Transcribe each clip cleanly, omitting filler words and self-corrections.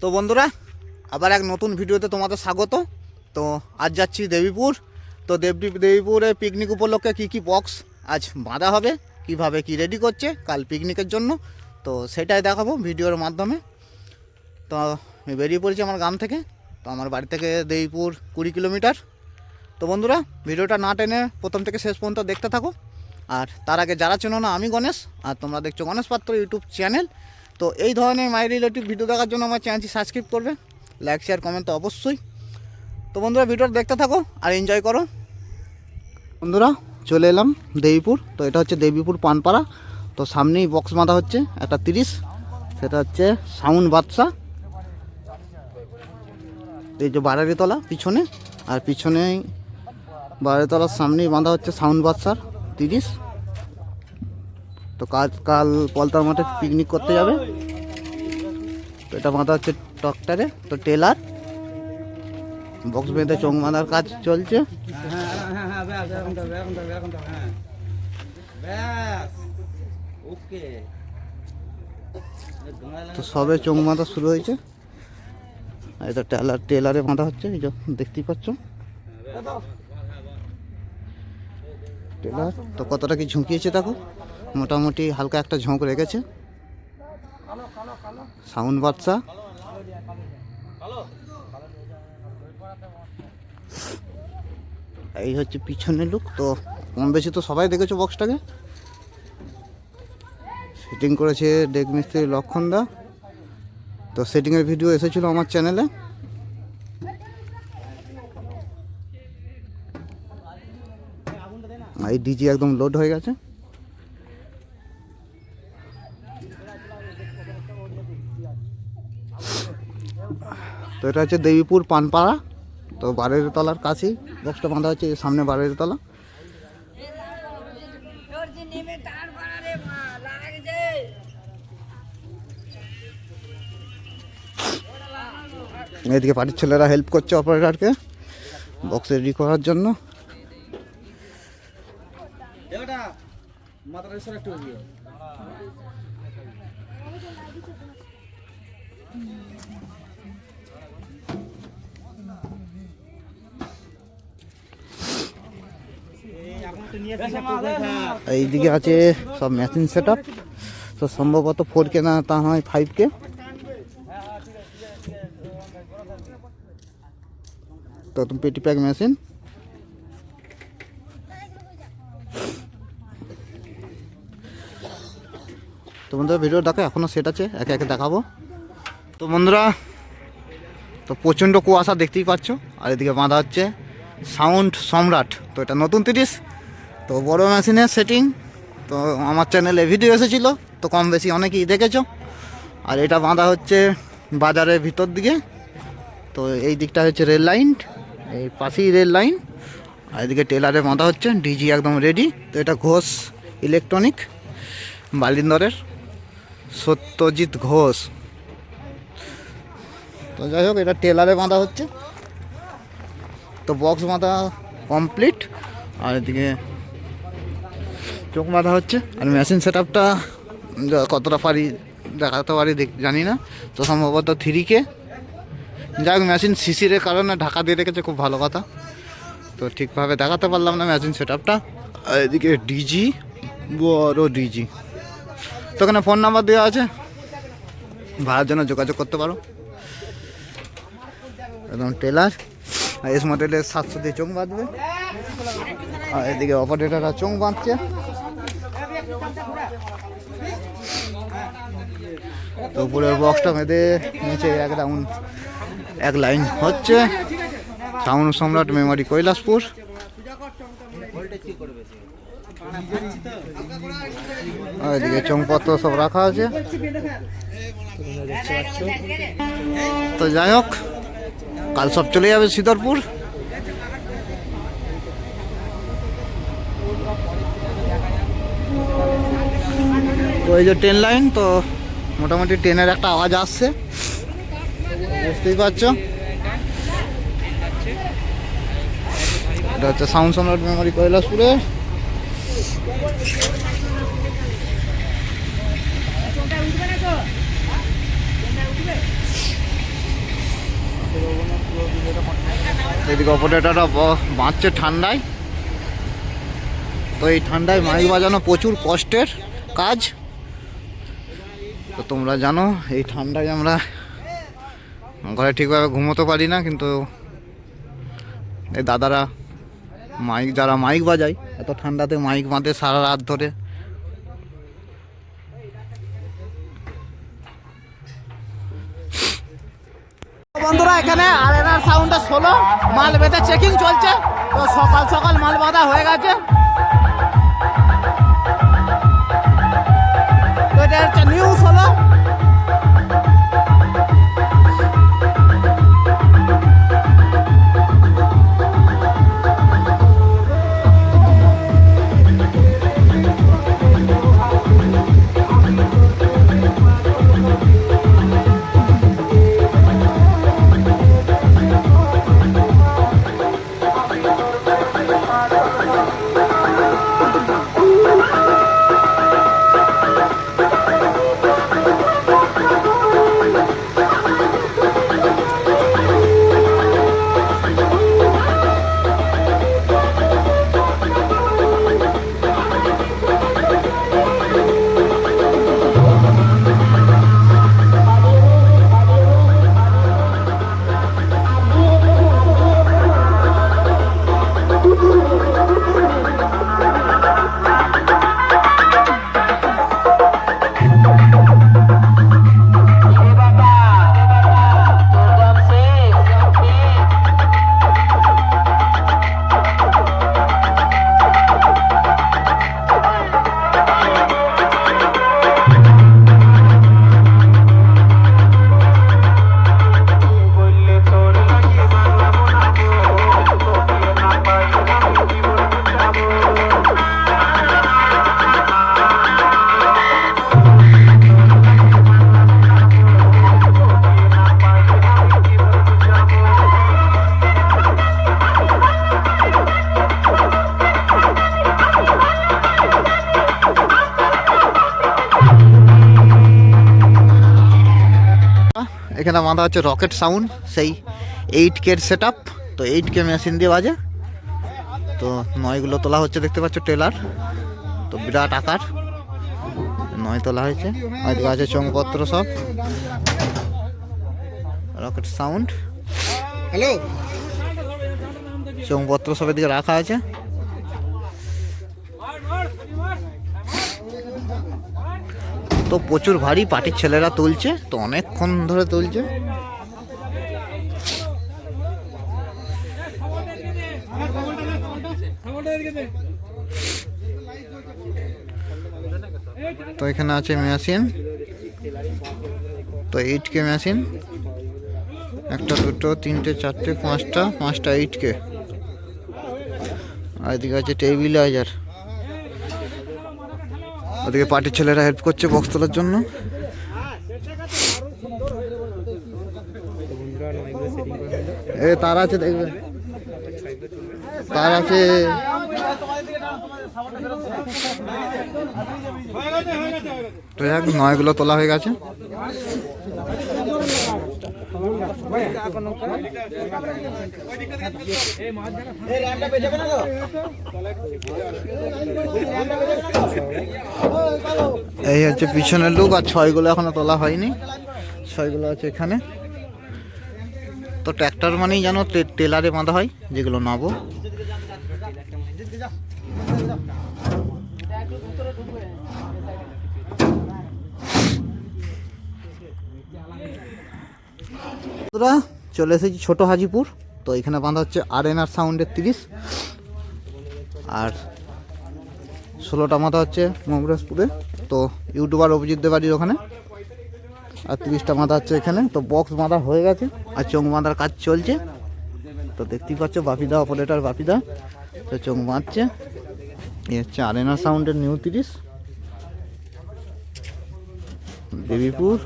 তো বন্ধুরা, আবার এক নতুন ভিডিওতে তোমাদের স্বাগত। তো আজ যাচ্ছি দেবীপুর। তো দেবীপুরে পিকনিক উপলক্ষে কি বক্স আজ বাঁধা হবে, কিভাবে কি রেডি করছে কাল পিকনিকের জন্য, তো সেটাই দেখাবো ভিডিওর মাধ্যমে। তো আমি বেরিয়ে পড়েছি আমার গ্রাম থেকে। তো আমার বাড়ি থেকে দেবীপুর 20 কিলোমিটার। তো বন্ধুরা, ভিডিওটা না টেনে প্রথম থেকে শেষ পর্যন্ত দেখতে থাকো। আর তার আগে যারা চেনো না, আমি গণেশ, আর তোমরা দেখছো গণেশ পাত্র ইউটিউব চ্যানেল। তো এই ধরনের মাই রিলেটিভ ভিডিও দেখার জন্য আমার চ্যানেলটি সাবস্ক্রাইব করবে, লাইক শেয়ার কমেন্ট তো অবশ্যই। তো বন্ধুরা, ভিডিওটা দেখতে থাকো আর এনজয় করো। বন্ধুরা, চলে এলাম দেবীপুর। তো এটা হচ্ছে দেবীপুর পানপাড়া। তো সামনেই বক্স বাঁধা হচ্ছে একটা 30, সেটা হচ্ছে সাউন্ড বাদশা। এই যে বাড়ারিতলা পিছনে, আর পিছনেই বাড়ারিতলার সামনেই বাঁধা হচ্ছে সাউন্ড বাদশার 30। তো কাল পলতার মাঠে পিকনিক করতে যাবে। তো এটা বাঁধা হচ্ছে ট্রাক্টরে। তো টেলার বক্স বেঁধে চোখ বাঁধার কাজ চলছে। তো সবে চোখ বাঁধা শুরু হয়েছে। এটা টেলারে বাঁধা হচ্ছে, এই যে দেখতেই পাচ্ছ টেলার। তো কতটা কি ঝুঁকিয়েছে দেখো, মোটামুটি হালকা একটা ঝোঁক রেখেছে। সাউন্ড বাদশা। এই হচ্ছে পিছনের লুক। তো কম বেশি তো সবাই দেখেছো বক্সটাকে। সেটিং করেছে ডেক মিস্ত্রি লক্ষণ দা। তো সেটিংয়ের ভিডিও এসেছিলো আমার চ্যানেলে। এই ডিজি একদম লোড হয়ে গেছে। তো এটা হচ্ছে দেবীপুর পানপাড়া। তো বাড়ির কাছেই বক্সটা বাঁধা হচ্ছে, সামনে বাড়ির তলা। এদিকে বাড়ির ছেলেরা হেল্প করছে অপারেটরকে বক্স রেডি করার জন্য। এইদিকে আছে সব মেশিন সেট আপ। তো সম্ভবত 4K না, তা হয় 5K। তো তুমি পেটি প্যাক মেশিন। তো বন্ধুরা, ভিডিও দেখো, এখনও সেট আছে, একে একে দেখাবো। তো বন্ধুরা, তো প্রচণ্ড কুয়াশা দেখতেই পাচ্ছ। আর এদিকে বাঁধা হচ্ছে সাউন্ড সম্রাট। তো এটা নতুন 30। তো বড় মেশিনের সেটিং। তো আমার চ্যানেলে ভিডিও এসেছিলো, তো কম বেশি অনেকেই দেখেছো। আর এটা বাঁধা হচ্ছে বাজারের ভিতর দিকে। তো এই দিকটা হচ্ছে রেল লাইন, এই পাশেই রেল লাইন। আর এদিকে টেলারে বাঁধা হচ্ছে, ডিজি একদম রেডি। তো এটা ঘোষ ইলেকট্রনিক, বালিন্দরের সত্যজিৎ ঘোষ। তো যাই হোক, এটা টেলারে বাঁধা হচ্ছে। তো বক্স বাঁধা কমপ্লিট। আর এদিকে চোখ বাঁধা হচ্ছে। আর মেশিন সেট আপটা কতটা পারি দেখাতে পারি জানি না। তো সম্ভবত 3K। যাই হোক, মেশিন সিসির কারণে ঢাকা দিয়ে রেখেছে, খুব ভালো কথা। তো ঠিকভাবে দেখাতে পারলাম না মেশিন সেট আপটা। আর এদিকে ডিজি, বড় ডিজি। তো এখানে ফোন নাম্বার দেওয়া আছে, ভাড়ার জন্য যোগাযোগ করতে পারো। একদম টেলার। আর এস মডেলের 700 দিয়ে চোখ বাঁধবে। আর এদিকে অপারেটররা চোখ বাঁধছে। তো উপরের বক্সটা বেঁধে নিচে এক লাইন হচ্ছে। সাউন্ড সম্রাট মেমারি কৈলাসপুর। আর এদিকে চোখপত্র সব রাখা আছে। তো যাই হোক, কাল সব চলে যাবে সিদ্ধরপুর। তো এই যে ট্রেন লাইন। তো মোটামুটি ট্রেনের একটা আওয়াজ আসছে, বুঝতেই পারছো। এটা হচ্ছে সাউন্ড সম্রাট মেমারি কৈলাসপুরে। এদিকে অপারেটররা বাঁচছে ঠান্ডায়। তো এই ঠান্ডায় মাইক বাজানো প্রচুর কষ্টের কাজ। তো তোমরা জানো এই ঠান্ডায় আমরা ঘরে ঠিকভাবে ঘুমোতে পারি না, কিন্তু এই দাদারা যারা মাইক বাজায় এত ঠান্ডাতে মাইক বাঁধে সারা রাত ধরে। বন্ধুরা এখানে আরেনার সাউন্ডে 16 মাল বেঁধে চেকিং চলছে। তো সকাল সকাল মাল বাঁধা হয়ে গেছে। তো এটা হচ্ছে নিউ 16। এখানে বাঁধা হচ্ছে রকেট সাউন্ড, সেই 8K সেট আপ। তো 8K মেশিন দিয়ে বাজে। তো নয়গুলো তোলা হচ্ছে, দেখতে পাচ্ছ টেলার। তো বিরাট আকার নয় তোলা হয়েছে। ওইদিকে আছে চংপত্র সব, রকেট সাউন্ড। হ্যালো, চংপত্র সব এদিকে রাখা আছে। তো প্রচুর ভারী, পার্টির ছেলেরা তুলছে, তো অনেকক্ষণ ধরে তুলছে। তো এখানে আছে মেশিন, তো 8K মেশিন, একটা দুটো তিনটে চারটে পাঁচটা 8K। আর এদিকে আছে টেবিলাইজার। ওদিকে পার্টির ছেলেরা হেল্প করছে বক্স তোলার জন্য। তার আছে, দেখবে তার আছে। তো যাক, নয়গুলো তোলা হয়ে গেছে। এই হচ্ছে পিছনের লুক। আর 6গুলো এখনো তোলা হয়নি, 6গুলো আছে এখানে। তো ট্র্যাক্টর মানেই জানো টেলারে বাঁধা হয়, যেগুলো নাবো। চলে এসেছি ছোট হাজিপুর। তো এখানে বাঁধা হচ্ছে আরএনআর সাউন্ডের 30, আর 16টা বাঁধা হচ্ছে মংরাজপুরে। তো ইউটিউবার অভিজিৎ দে বাড়ির ওখানে। আর 30টা বাঁধা হচ্ছে এখানে। তো বক্স বাঁধা হয়ে গেছে আর চোখ বাঁধার কাজ চলছে। তো দেখতেই পাচ্ছ বাপিদা, অপারেটর বাপিদা তো চোখ বাঁধছে। এই হচ্ছে আরএনআর সাউন্ডের নিউ 30 দেবীপুর।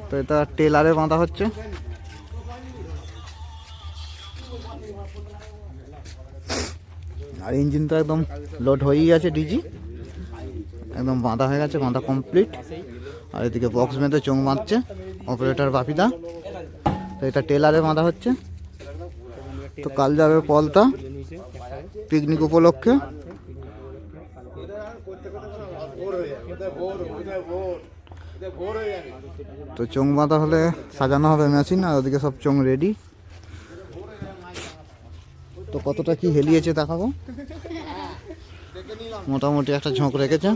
তো এটা টেলারে বাঁধা হচ্ছে। আর ইঞ্জিন তো একদম লোড হয়েই আছে, ডিজি একদম বাঁধা হয়ে গেছে, বাঁধা কমপ্লিট। আর এদিকে বক্স বেঁধে চোঙ বাঁধছে অপারেটর বাপিদা। তো এটা টেলারে বাঁধা হচ্ছে। তো কাল যাবে পলতা পিকনিক উপলক্ষে। তো চোঙ বাঁধা হলে সাজানো হবে মেশিন, আর ওদিকে সব চোঙ রেডি। তো কতটা কি হেলিয়েছে দেখাবো। মোটামুটি একটা ঝোঁক রেখেছে।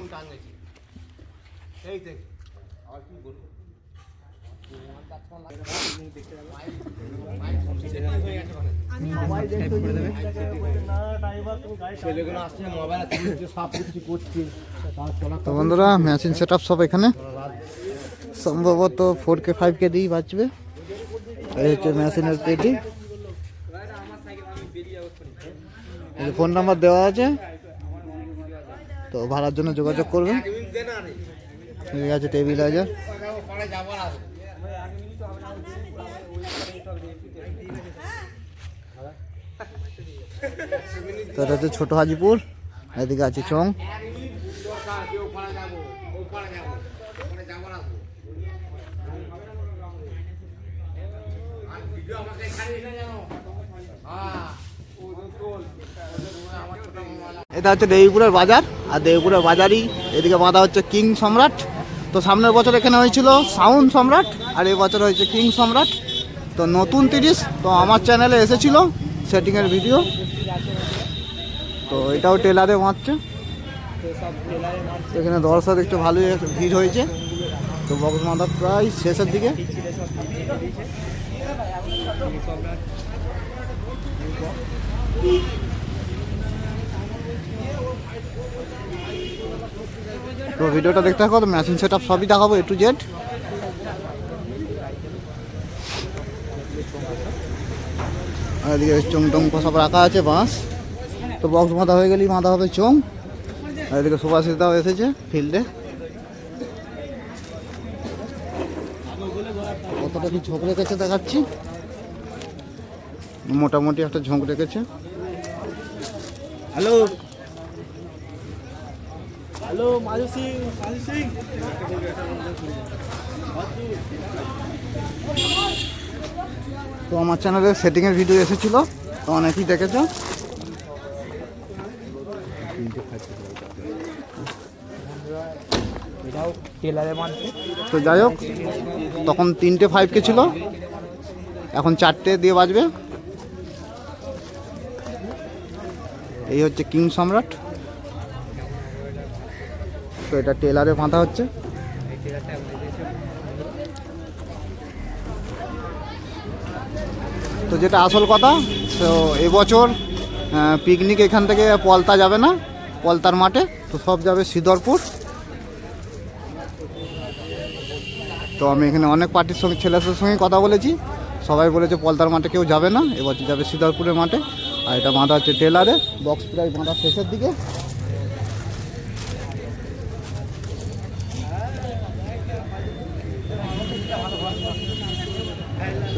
তো বন্ধুরা মেশিন সেট আপ সব এখানে, সম্ভবত 4K 5K দিয়েই বাঁচবে। এই হচ্ছে মেশিনের পেটি। ফোন নাম্বার দেওয়া আছে, তো ভাড়ার জন্য যোগাযোগ করবেন। ঠিক আছে, টেবিলাইজার। তো এটা হচ্ছে ছোট হাজিপুর, এদিকে আছে চং। এটা হচ্ছে দেবীপুরের বাজার, আর দেবীপুরের বাজারই এদিকে বাঁধা হচ্ছে কিং সম্রাট। তো সামনের বছর এখানে হয়েছিল সাউন্ড সম্রাট, আর এই বছর হয়েছে কিং সম্রাট। তো নতুন 30, তো আমার চ্যানেলে এসেছিল সেটিংয়ের ভিডিও। তো এটাও টেলারে বাঁধছে। এখানে দর্শক একটু ভালোই ভিড় হয়েছে। তো বক্স বাঁধা প্রায় শেষের দিকে। তো ভিডিওটা দেখতে থাকো, তো মেশিন সেট আপ সবই দেখাবো A to Z। আর এদিকে চোং টোং সব রাখা আছে, বাঁশ। তো বক্স বাঁধা হয়ে গেলেই বাঁধা হবে চোং। আর এদিকে সুভাষিতাও এসেছে ফিল্ডে। কতটা কি ঝোঁক রেখেছে দেখাচ্ছি। মোটামুটি একটা ঝোঁক রেখেছে। হ্যালো হ্যালো মাজু সিং, তো আমার চ্যানেলে সেটিংয়ের ভিডিও এসেছিল, তো অনেকেই দেখেছো। তো যাই হোক, তখন 3টে 5K ছিল, এখন 4টে দিয়ে বাজবে। এই হচ্ছে কিং সম্রাট। তো এটা টেলারে বাঁধা হচ্ছে। তো যেটা আসল কথা, তো এবছর পিকনিক এখান থেকে পলতা যাবে না, পলতার মাঠে, তো সব যাবে সিদ্ধরপুর। তো আমি এখানে অনেক পার্টির সঙ্গে, ছেলেদের সঙ্গে কথা বলেছি, সবাই বলেছে পলতার মাঠে কেউ যাবে না, এবছর যাবে সিদ্ধরপুরের মাঠে। আর এটা বাঁধা হচ্ছে টেলারে, বক্স প্রায় বাঁধা শেষের দিকে।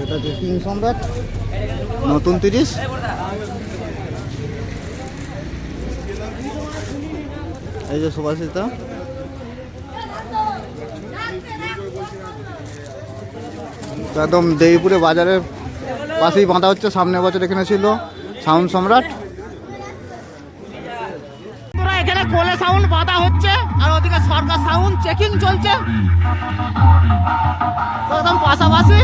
এটা হচ্ছে কিং সম্রাট নতুন 30। এই যে সুভাষিতা। একদম দেবীপুরে বাজারের পাশেই বাঁধা হচ্ছে। সামনের বছর এখানে ছিল সাউন্ড সম্রাট। এখানে কোলে সাউন্ড বাঁধা হচ্ছে, আর ওদিকে সরকার সাউন্ড চেকিং চলছে একদম পাশাপাশি।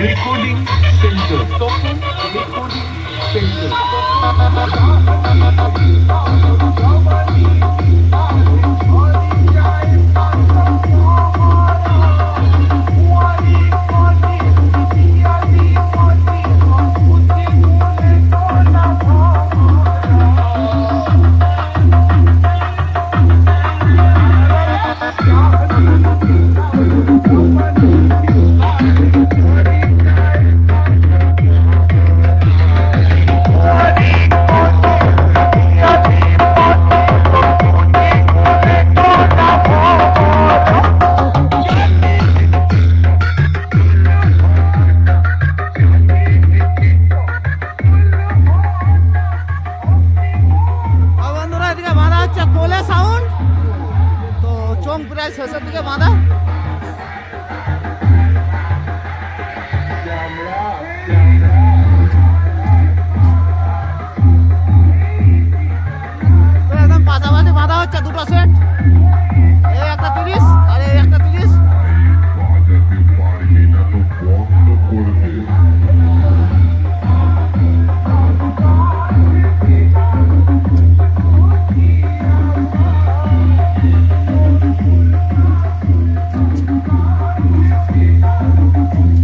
Recording Center. Token Recording Center. আর বন্ধুরা এদিকে বাঁধা হচ্ছে কোলে সাউন্ড। তো চোং প্রায় শেষের দিকে বাঁধা। তো একদম পাশাপাশি বাঁধা হচ্ছে দুটো সেট, এই একটা 30 আর এই একটা 30।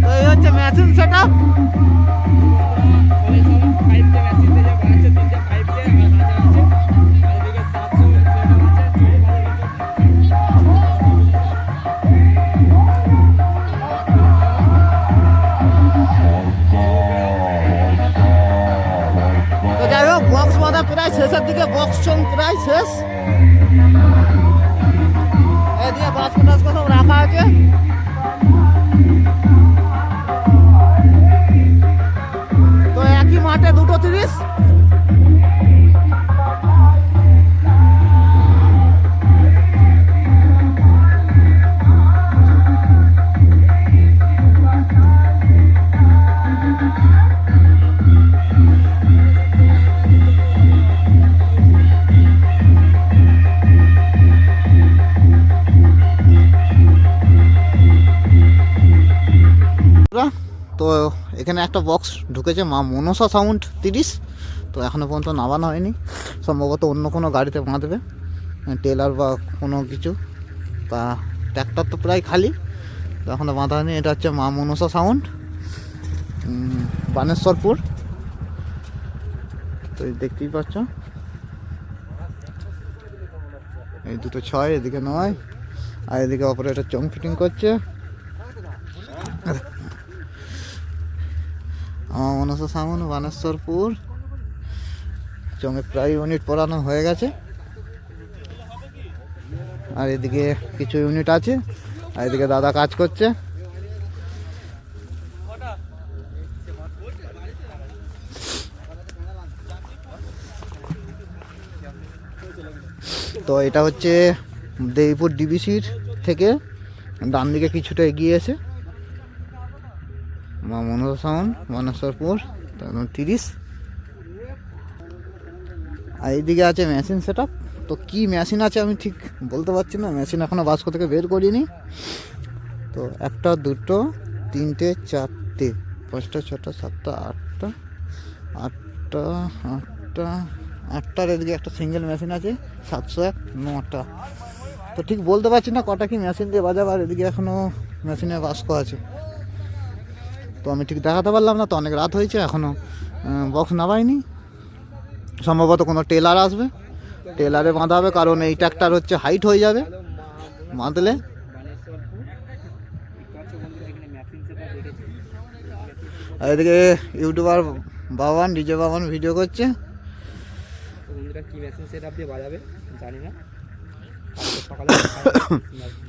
তো এই হচ্ছে মেশিন সেট আপ। তো যাই হোক বক্স বাঁধা প্রায় শেষের দিকে, বক্স চোং প্রায় শেষ। এদিকে বাস্কো টাস্কো সব রাখা আছে। তো একই মাঠে দুটো 30। তো এখানে একটা বক্স ঢুকেছে মা মনসা সাউন্ড 30। তো এখনও পর্যন্ত নামানো হয়নি, সম্ভবত অন্য কোনো গাড়িতে বাঁধবে, টেলার বা কোনো কিছু। তা ট্র্যাক্টর তো প্রায় খালি, তো এখনও বাঁধা হয়নি। এটা হচ্ছে মা মনসা সাউন্ড, বানেশ্বরপুর। তো এই দেখতেই পাচ্ছ, এই দুটো 6, এদিকে 9, আর এদিকে অপারেটর চোং ফিটিং করছে। আমার মনসা সাউন্ড বানেশ্বরপুর, চোঙে প্রায় ইউনিট পরানো হয়ে গেছে। আর এদিকে কিছু ইউনিট আছে, আর এদিকে দাদা কাজ করছে। তো এটা হচ্ছে দেবীপুর ডিবিসির থেকে ডান দিকে কিছুটা এগিয়ে এসে মা মনসা সাউন্ড বানেশ্বরপুর 30। আর এইদিকে আছে মেশিন সেট আপ। তো কী মেশিন আছে আমি ঠিক বলতে পারছি না, মেশিন এখনও বাস্কো থেকে বের করিনি। তো 1, 2, 3, 4, 5, 6, 7, 8টার এদিকে একটা সিঙ্গেল মেশিন আছে 701, 9টা। তো ঠিক বলতে পারছি না কটা কি মেশিন দিয়ে বাজাবো। আর এদিকে এখনও মেশিনে বাস্কো আছে, তো আমি ঠিক দেখাতে পারলাম না। তো অনেক রাত হয়েছে, এখনও বক্স নামাইনি। সম্ভবত কোনো টেলার আসবে, টেলারে বাঁধা হবে, কারণ এই ট্র্যাক্টর হচ্ছে হাইট হয়ে যাবে বাঁধলে। আর এদিকে YouTuber Baban, DJ Baban video করছে।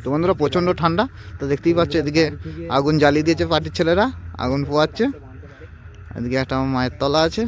তো বন্ধুরা প্রচণ্ড ঠান্ডা, তো দেখতেই পাচ্ছ এদিকে আগুন জ্বালিয়ে দিয়েছে পার্টির ছেলেরা, আগুন পোয়াচ্ছে। এদিকে একটা আমার মায়ের তলা আছে।